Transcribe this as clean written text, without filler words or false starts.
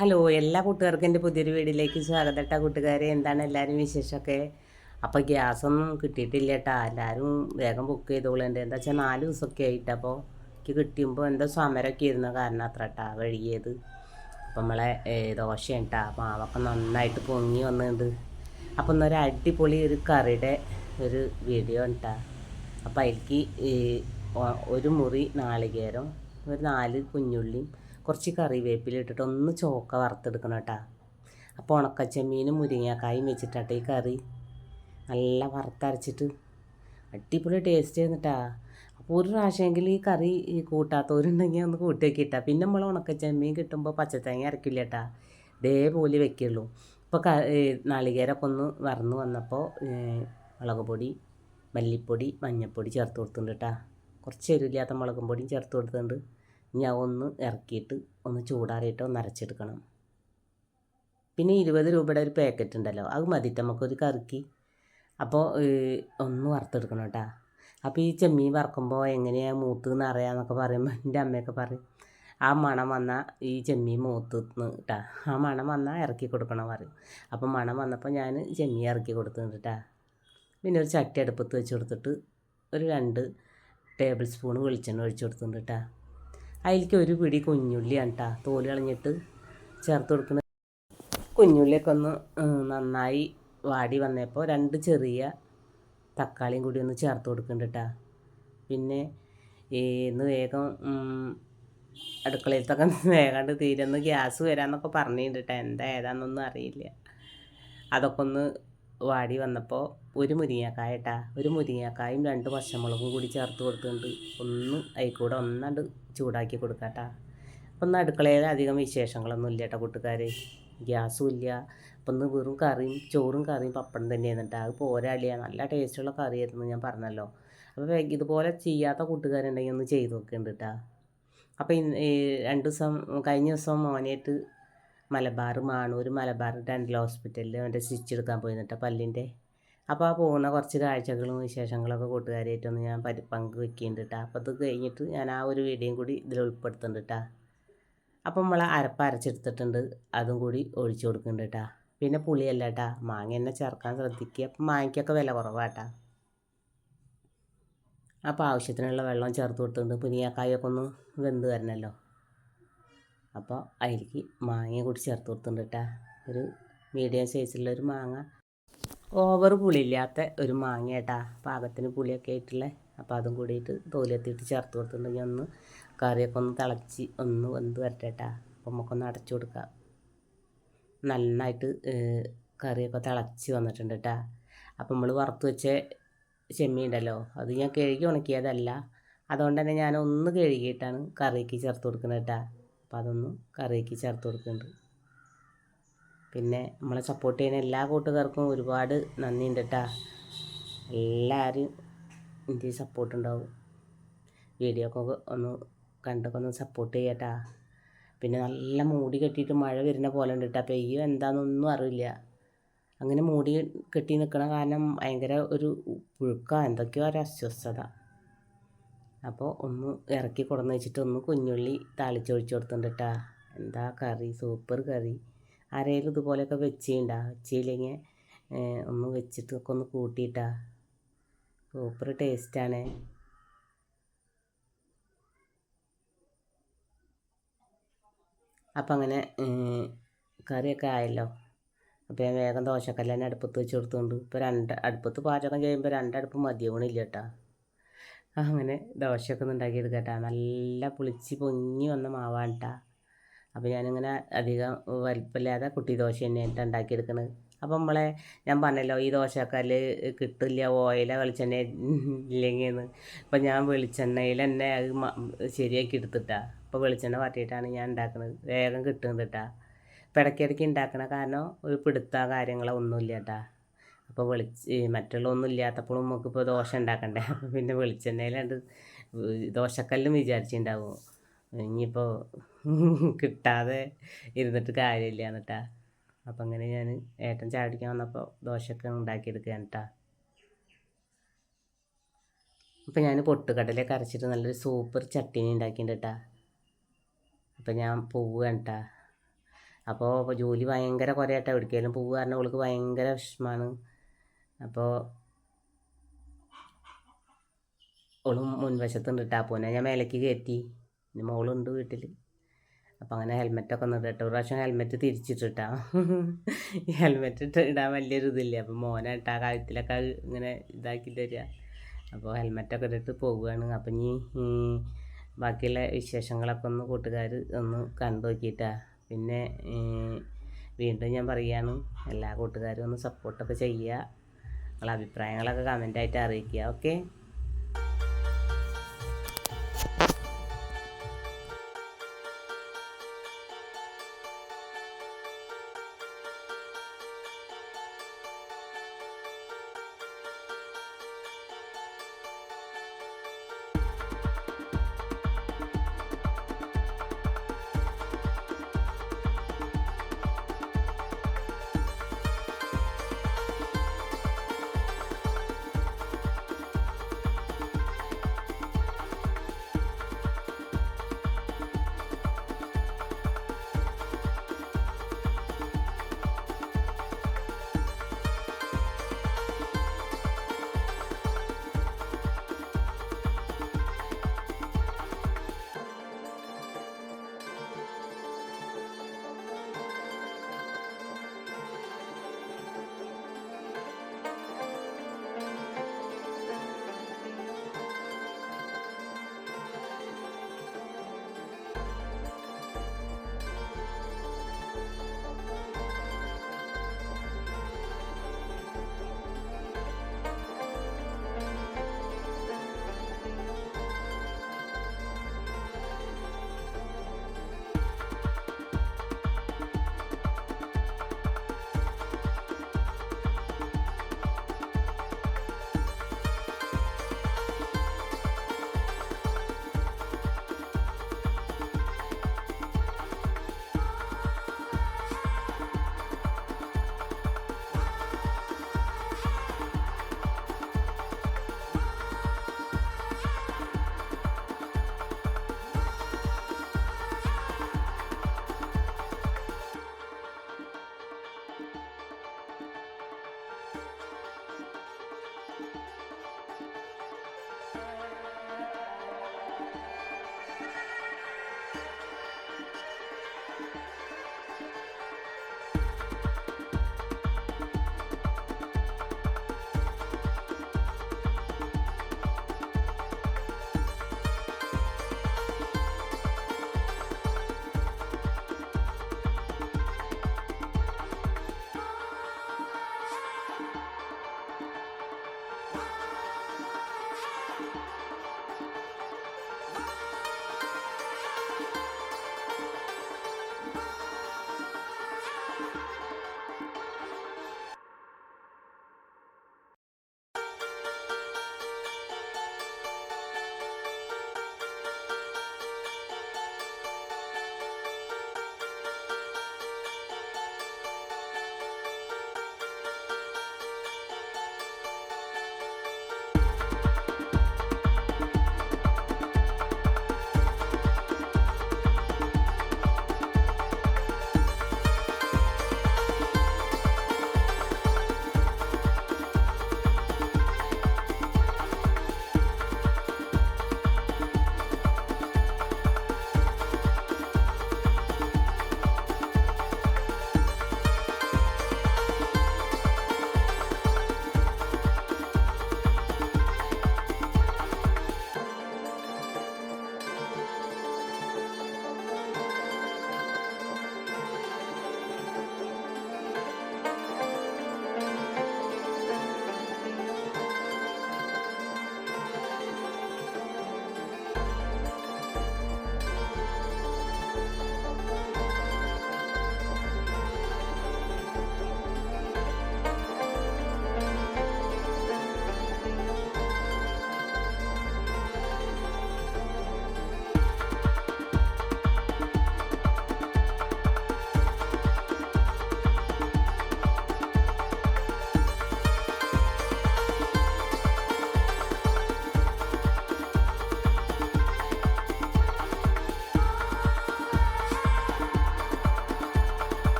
Hello എല്ലാ കൂട്ടുകാർക്കും എൻ്റെ പുതിയൊരു വീഡിയോയിലേക്ക് സ്വാഗതം കേട്ടോ കൂട്ടുകാരെ. എന്താണ് എല്ലാവരും വിശേഷമൊക്കെ? അപ്പോൾ ഗ്യാസൊന്നും കിട്ടിയിട്ടില്ല കേട്ടോ. എല്ലാവരും വേഗം ബുക്ക് ചെയ്തോളുണ്ട്. എന്താ വെച്ചാൽ 4 ദിവസമൊക്കെ ആയിട്ട്. അപ്പോൾ എനിക്ക് കിട്ടിയുമ്പോൾ എന്തോ സമരമൊക്കെ ഇരുന്ന കാരണം അത്ര കേട്ടോ വഴുകിയത്. അപ്പം നമ്മളെ ദോശയാണ് കേട്ടോ. മാവൊക്കെ നന്നായിട്ട് പൊങ്ങി വന്നിട്ടുണ്ട്. അപ്പം ഇന്നൊരു അടിപൊളി ഒരു കറിയുടെ ഒരു വീഡിയോ കേട്ടോ. അപ്പോൾ അതിലേക്ക് ഒരു മുറി നാളികേരം, ഒരു 4 കുഞ്ഞുള്ളിയും കുറച്ച് കറിവേപ്പില ഇട്ടിട്ട് ഒന്ന് ചോക്ക വറുത്തെടുക്കണം കേട്ടോ. അപ്പോൾ ഉണക്കച്ചെമ്മീനും മുരിങ്ങക്കായും വെച്ചിട്ടാട്ടെ ഈ കറി നല്ല വറുത്തരച്ചിട്ട് അടിപൊളി ടേസ്റ്റ് ആയിരുന്നിട്ടാ. അപ്പോൾ ഒരു പ്രാവശ്യമെങ്കിൽ ഈ കറി കൂട്ടാത്തവരുണ്ടെങ്കിൽ ഒന്ന് കൂട്ടി വെക്കിട്ടാ. പിന്നെ നമ്മൾ ഉണക്കച്ചെമ്മീൻ കിട്ടുമ്പോൾ പച്ചത്തേങ്ങ അരക്കില്ല കേട്ടാ, ഇതേപോലെ വെക്കുള്ളൂ. ഇപ്പോൾ നാളികേരമൊക്കെ ഒന്ന് വറന്ന് വന്നപ്പോൾ മുളക് പൊടി, മല്ലിപ്പൊടി, മഞ്ഞൾപ്പൊടി ചേർത്ത് കൊടുത്തിട്ടുണ്ട് കേട്ടോ. കുറച്ച് എരിവില്ലാത്ത മുളകും പൊടിയും ചേർത്ത് കൊടുത്തിട്ടുണ്ട്. ഞാൻ ഒന്ന് ഇറക്കിയിട്ട് ഒന്ന് ചൂടാറിയിട്ട് ഒന്ന് അരച്ചെടുക്കണം. പിന്നെ 20 രൂപയുടെ ഒരു പാക്കറ്റ് ഉണ്ടല്ലോ, അത് മതിട്ട് നമുക്കൊരു കറിക്ക്. അപ്പോൾ ഒന്ന് വറുത്തെടുക്കണം കേട്ടോ. അപ്പോൾ ഈ ചെമ്മീൻ വറക്കുമ്പോൾ എങ്ങനെയാണ് മൂത്തെന്ന് അറിയാമെന്നൊക്കെ പറയുമ്പോൾ എൻ്റെ അമ്മയൊക്കെ പറയും, ആ മണം വന്നാൽ ഈ ചെമ്മീൻ മൂത്തുന്ന് കേട്ടാ, ആ മണം വന്നാൽ ഇറക്കി കൊടുക്കണം പറയും. അപ്പം മണം വന്നപ്പോൾ ഞാൻ ചെമ്മീൻ ഇറക്കി കൊടുത്തിട്ടുണ്ട് കേട്ടാ. പിന്നെ ഒരു ചട്ടി അടുപ്പത്ത് വെച്ച് കൊടുത്തിട്ട് ഒരു 2 ടേബിൾ സ്പൂൺ വെളിച്ചെണ്ണ ഒഴിച്ച് കൊടുത്തിട്ടുണ്ട് കേട്ടോ. അതിലേക്ക് ഒരു പിടി കുഞ്ഞുള്ളിയാണ് കേട്ടോ, തോല് കളഞ്ഞിട്ട് ചേർത്ത് കൊടുക്കുന്നത്. കുഞ്ഞുള്ളിയൊക്കെ ഒന്ന് നന്നായി വാടി വന്നപ്പോൾ 2 ചെറിയ തക്കാളിയും കൂടി ഒന്ന് ചേർത്ത് കൊടുക്കുന്നുണ്ട് കേട്ടോ. പിന്നെ ഇന്ന് വേഗം അടുക്കളയിലത്തൊക്കെ വേഗാണ്ട് തീരുന്ന ഗ്യാസ് വരാമെന്നൊക്കെ പറഞ്ഞിട്ടുണ്ട് കേട്ടോ. എന്താ ഏതാണെന്നൊന്നും അറിയില്ല. അതൊക്കെ ഒന്ന് വാടി വന്നപ്പോൾ ഒരു മുരിങ്ങക്കായ കേട്ടോ, ഒരു മുരിങ്ങക്കായും 2 പച്ചമുളകും കൂടി ചേർത്ത് കൊടുത്തിട്ടുണ്ട്. ഒന്ന് അതിൽ കൂടെ ഒന്നാണ്ട് ചൂടാക്കി കൊടുക്കാം കേട്ടോ. അപ്പം ഒന്ന് അടുക്കളയിൽ അധികം വിശേഷങ്ങളൊന്നും ഇല്ല കേട്ടോ കൂട്ടുകാർ, ഗ്യാസും ഇല്ല. അപ്പം ഒന്ന് വെറും കറിയും ചോറും കറിയും പപ്പടം തന്നെയായിരുന്നു കേട്ടോ. അത് പോരാളിയ നല്ല ടേസ്റ്റുള്ള കറിയായിരുന്നു ഞാൻ പറഞ്ഞല്ലോ. അപ്പോൾ ഇതുപോലെ ചെയ്യാത്ത കൂട്ടുകാരുണ്ടെങ്കിൽ ഒന്ന് ചെയ്ത് നോക്കുന്നുണ്ട് കേട്ടോ. അപ്പോൾ 2 ദിവസം കഴിഞ്ഞ ദിവസം മോനായിട്ട് മാണൂർ മലബാർ ഡെൻ്റൽ ഹോസ്പിറ്റലിൽ അവൻ്റെ സ്റ്റിച്ച് എടുക്കാൻ പോയിരുന്നിട്ട് പല്ലിൻ്റെ. അപ്പോൾ ആ പോകുന്ന കുറച്ച് കാഴ്ചകളും വിശേഷങ്ങളൊക്കെ കൂട്ടുകാരായിട്ടൊന്ന് ഞാൻ പങ്കുവെക്കുന്നുണ്ട് കേട്ടോ. അപ്പോൾ അത് കഴിഞ്ഞിട്ട് ഞാൻ ആ ഒരു വീഡിയോയും കൂടി ഇതിൽ ഉൾപ്പെടുത്തുന്നുണ്ട് കേട്ടോ. അപ്പം നമ്മൾ അരച്ചെടുത്തിട്ടുണ്ട്, അതും കൂടി ഒഴിച്ചു കൊടുക്കുന്നുണ്ട് കേട്ടോ. പിന്നെ പുളിയല്ല കേട്ടോ, മാങ്ങ തന്നെ ചേർക്കാൻ ശ്രദ്ധിക്കുക. അപ്പം മാങ്ങയ്ക്കൊക്കെ വില കുറവാട്ടാ. അപ്പോൾ ആവശ്യത്തിനുള്ള വെള്ളം ചേർത്ത് കൊടുത്തിട്ടുണ്ട്. മുരിങ്ങക്കായൊക്കെ ഒന്ന് വെന്ത് വരണമല്ലോ. അപ്പോൾ അതിലേക്ക് മാങ്ങ കൂടി ചേർത്ത് കൊടുത്തിട്ടുണ്ട് കേട്ടോ. ഒരു മീഡിയം സൈസിലുള്ള ഒരു മാങ്ങ, ഓവർ പുളിയില്ലാത്ത ഒരു മാങ്ങ കേട്ടാ, പാകത്തിന് പുളിയൊക്കെ ആയിട്ടുള്ള. അപ്പോൾ അതും കൂടിയിട്ട് തോലെത്തിയിട്ട് ചേർത്ത് കൊടുത്തിട്ടുണ്ടെങ്കിൽ ഒന്ന് കറിയൊക്കെ ഒന്ന് തിളച്ച് ഒന്ന് വെന്ത് വരട്ടെ കേട്ടാ. അപ്പോൾ നമുക്കൊന്ന് അടച്ചു കൊടുക്കാം. നന്നായിട്ട് കറിയൊക്കെ തിളച്ച് വന്നിട്ടുണ്ട് കേട്ടാ. അപ്പോൾ നമ്മൾ വറുത്ത് വെച്ച ചെമ്മീൻ ഉണ്ടല്ലോ, അത് ഞാൻ കഴുകി ഉണക്കിയതല്ല, അതുകൊണ്ട് തന്നെ ഞാൻ ഒന്ന് കഴുകിയിട്ടാണ് കറിക്ക് ചേർത്ത് കൊടുക്കുന്നത് കേട്ടാ. അപ്പോൾ അതൊന്ന് കറിക്ക് ചേർത്ത് കൊടുക്കുന്നുണ്ട്. പിന്നെ നമ്മളെ സപ്പോർട്ട് ചെയ്യുന്ന എല്ലാ കൂട്ടുകാർക്കും ഒരുപാട് നന്ദിയുണ്ട് കേട്ടോ. എല്ലാവരും എനിക്ക് സപ്പോർട്ട് ഉണ്ടാവും. വീഡിയോ ഒക്കെ ഒന്ന് കണ്ടൊക്കെ ഒന്ന് സപ്പോർട്ട് ചെയ്യട്ടാ. പിന്നെ നല്ല മൂടി കെട്ടിയിട്ട് മഴ വരുന്ന പോലെ ഉണ്ട് കേട്ടോ. പെയ്യോ എന്താണെന്നൊന്നും അറിയില്ല. അങ്ങനെ മൂടി കെട്ടി നിൽക്കണ കാരണം ഭയങ്കര ഒരു പുഴുക്ക, എന്തൊക്കെയോ ഒരു അസ്വസ്ഥത. അപ്പോൾ ഒന്ന് ഇറക്കി കൊടുന്ന് വെച്ചിട്ട് ഒന്ന് കുഞ്ഞുള്ളി താളിച്ചൊഴിച്ച് കൊടുത്തിട്ടുണ്ട് കേട്ടോ. എന്താ കറി, സൂപ്പർ കറി. ആരെങ്കിലും ഇതുപോലെയൊക്കെ വെച്ചില്ലെങ്കിൽ ഒന്ന് വെച്ചിട്ടൊക്കെ ഒന്ന് കൂട്ടിയിട്ടാ, സൂപ്പർ ടേസ്റ്റാണ്. അപ്പം അങ്ങനെ കറിയൊക്കെ ആയല്ലോ. അപ്പോൾ ഞാൻ വേഗം ദോശക്കല്ല് അടുപ്പത്ത് വെച്ച് കൊടുത്തുകൊണ്ട് ഇപ്പോൾ അടുപ്പത്ത് പാചകം ചെയ്യുമ്പോൾ 2 അടുപ്പ് മതിയാവണില്ല കേട്ടോ. അങ്ങനെ ദോശയൊക്കെ ഒന്ന് ഉണ്ടാക്കിയെടുക്കാം കേട്ടോ. നല്ല പുളിച്ച് പൊങ്ങി വന്ന മാവാണ് കേട്ടോ. അപ്പോൾ ഞാനിങ്ങനെ അധികം വലിപ്പമില്ലാതെ കുട്ടി ദോശ തന്നെയായിട്ട് ഉണ്ടാക്കിയെടുക്കുന്നത്. അപ്പം ഞാൻ പറഞ്ഞല്ലോ ഈ ദോശക്കല്ല് കിട്ടില്ല, ഓയില വെളിച്ചെണ്ണ ഇല്ലെങ്കിൽ. അപ്പം ഞാൻ വെളിച്ചെണ്ണയിൽ തന്നെ അത് ശരിയാക്കി എടുത്തിട്ടാ. അപ്പോൾ വെളിച്ചെണ്ണ വാട്ടിയിട്ടാണ് ഞാൻ ഉണ്ടാക്കുന്നത്, വേഗം കിട്ടുന്നത് കേട്ടോ. അപ്പോൾ ഇടയ്ക്കിടയ്ക്ക് ഉണ്ടാക്കണ കാരണം ഒരു പിടുത്ത കാര്യങ്ങളോ ഒന്നുമില്ല കേട്ടോ. അപ്പോൾ മറ്റുള്ള ഒന്നും ഇല്ലാത്തപ്പോഴും നമുക്കിപ്പോൾ ദോശ ഉണ്ടാക്കണ്ടേ. അപ്പോൾ പിന്നെ വെളിച്ചെണ്ണയിലുണ്ട് ദോശക്കല്ലും വിചാരിച്ചിട്ടുണ്ടാവും ഇനിയിപ്പോൾ കിട്ടാതെ ഇരുന്നിട്ട് കാര്യമില്ല എന്നിട്ടാ. അപ്പം അങ്ങനെ ഞാൻ ഏട്ടൻ ചാടിക്കാൻ വന്നപ്പോൾ ദോശയൊക്കെ ഉണ്ടാക്കിയെടുക്കുകയാണ് കേട്ടോ. അപ്പം ഞാൻ പൊട്ടുകടലയൊക്കെ അരച്ചിട്ട് നല്ലൊരു സൂപ്പർ ചട്ടിനി ഉണ്ടാക്കിയിട്ടുണ്ട് കേട്ടോ. അപ്പം ഞാൻ പോവുകയാണ് കേട്ടോ. അപ്പോൾ ജോലി ഭയങ്കര കുറേയായിട്ട് എവിടേക്കെങ്കിലും പോകുക കാരണം അവൾക്ക് ഭയങ്കര വിഷമമാണ്. അപ്പോൾ അവളും മുൻവശത്തുണ്ട് കേട്ടോ. അപ്പോൾ ഞാൻ മേലേക്ക് കയറ്റി, പിന്നെ മോളുണ്ട് വീട്ടിൽ. അപ്പോൾ അങ്ങനെ ഹെൽമെറ്റൊക്കെ ഒന്ന് ഇടട്ടെ. ഒരു പ്രാവശ്യം ഹെൽമെറ്റ് തിരിച്ചിട്ടിട്ടാ. ഈ ഹെൽമെറ്റ് ഇടാൻ വലിയൊരു ഇതില്ല. അപ്പോൾ മോനെ ഇട്ടാ കഴുത്തിലൊക്കെ ഇങ്ങനെ ഇതാക്കി തരിക. അപ്പോൾ ഹെൽമെറ്റൊക്കെ ഇട്ടിട്ട് പോവുകയാണ്. അപ്പം ഇനി ബാക്കിയുള്ള വിശേഷങ്ങളൊക്കെ ഒന്ന് കൂട്ടുകാർ ഒന്ന് കണ്ടു നോക്കിയിട്ടാ. പിന്നെ വീണ്ടും ഞാൻ പറയുകയാണ്, എല്ലാ കൂട്ടുകാരും ഒന്ന് സപ്പോർട്ടൊക്കെ ചെയ്യുക. നിങ്ങളെ അഭിപ്രായങ്ങളൊക്കെ കമൻ്റായിട്ട് അറിയിക്കുക. ഓക്കെ.